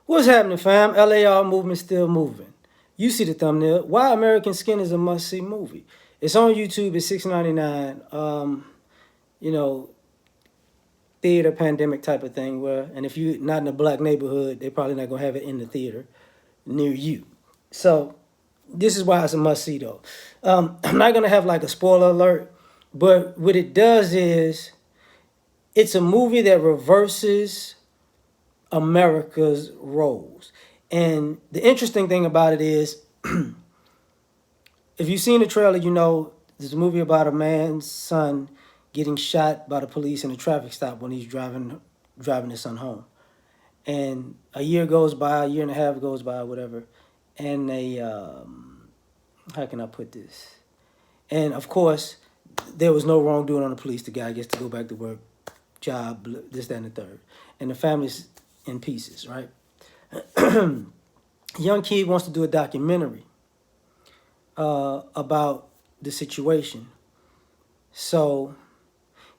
What's happening, fam? L.A.R. movement still moving. You see the thumbnail. Why American Skin is a must-see movie. It's on YouTube. It's $6.99. You know, theater pandemic type of thing. And if you're not in a black neighborhood, they're probably not gonna have it in the theater near you. So this is why it's a must-see, though. I'm not gonna have like a spoiler alert, but what it does is it's a movie that reverses America's roles. And the interesting thing about it is, if you've seen the trailer, you know there's a movie about a man's son getting shot by the police in a traffic stop when he's driving his son home. And a year goes by, a year and a half goes by, whatever. And they, how can I put this? And of course, there was no wrongdoing on the police. The guy gets to go back to work, job, this, that, and the third. And the family's in pieces, right? Young kid wants to do a documentary about the situation. So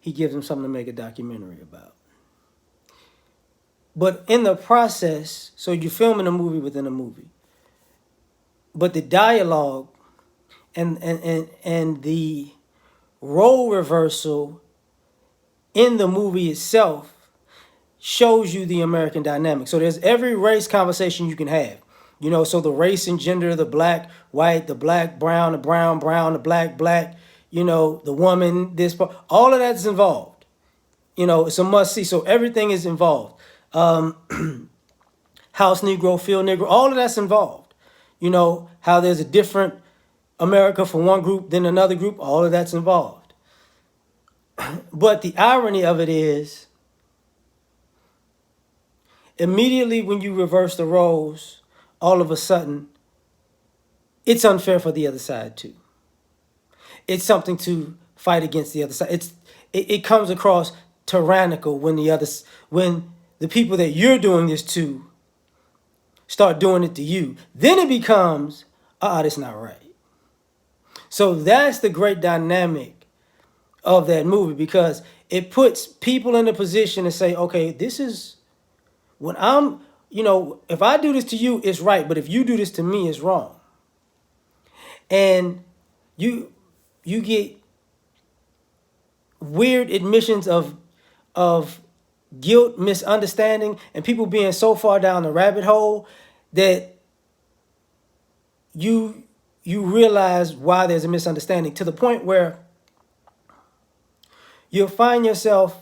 he gives him something to make a documentary about. But in the process, so you're filming a movie within a movie. But the dialogue and the role reversal in the movie itself shows you the American dynamic. So there's every race conversation you can have. You know, so the race and gender, the black, white, the black, brown, the brown, brown, the black, black, you know, the woman, this part, all of that's involved. You know, it's a must see. So everything is involved. House Negro, Field Negro, all of that's involved. You know, how there's a different America for one group than another group, all of that's involved. But the irony of it is, immediately when you reverse the roles, all of a sudden, it's unfair for the other side too. It's something to fight against the other side. It comes across tyrannical when the people that you're doing this to start doing it to you. Then it becomes, that's not right. So that's the great dynamic of that movie, because it puts people in a position to say, okay, this is when I'm, you know, if I do this to you, it's right. But if you do this to me, it's wrong. And you get weird admissions of guilt, misunderstanding, and people being so far down the rabbit hole that you realize why there's a misunderstanding, to the point where you'll find yourself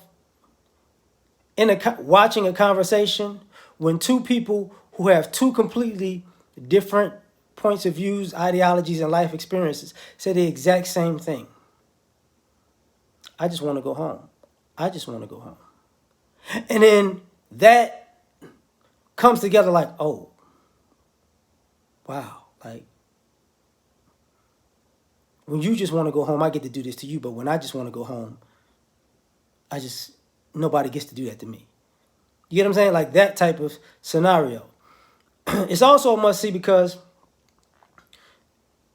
in watching a conversation when two people who have two completely different points of views, ideologies, and life experiences say the exact same thing. I just want to go home. I just want to go home. And then that comes together like, oh, wow. Like, when you just want to go home, I get to do this to you. But when I just want to go home, nobody gets to do that to me. You get what I'm saying? Like that type of scenario. It's also a must see because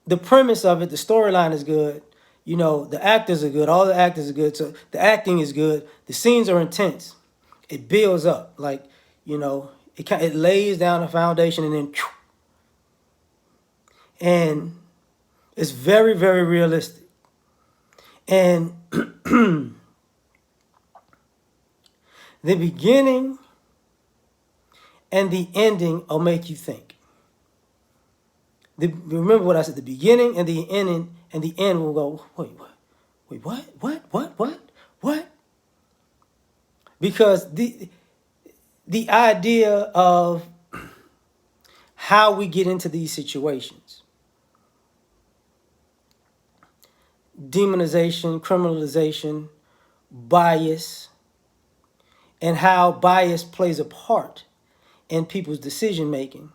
the premise of it, the storyline is good. You know, the actors are good. All the actors are good. So the acting is good. The scenes are intense. It builds up. Like, you know, it lays down a foundation and then, and it's very, very realistic. And the beginning and the ending will make you think. Remember what I said, the beginning and the ending, and the end will go, wait, what? Wait, what? Because the idea of how we get into these situations, demonization, criminalization, bias, and how bias plays a part in people's decision making.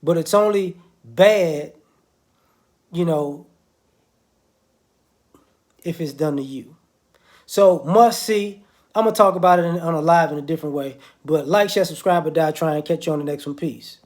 But it's only bad, you know, if it's done to you. So must see. I'm going to talk about it on a live in a different way. But like, share, subscribe, or die trying. Catch you on the next one. Peace.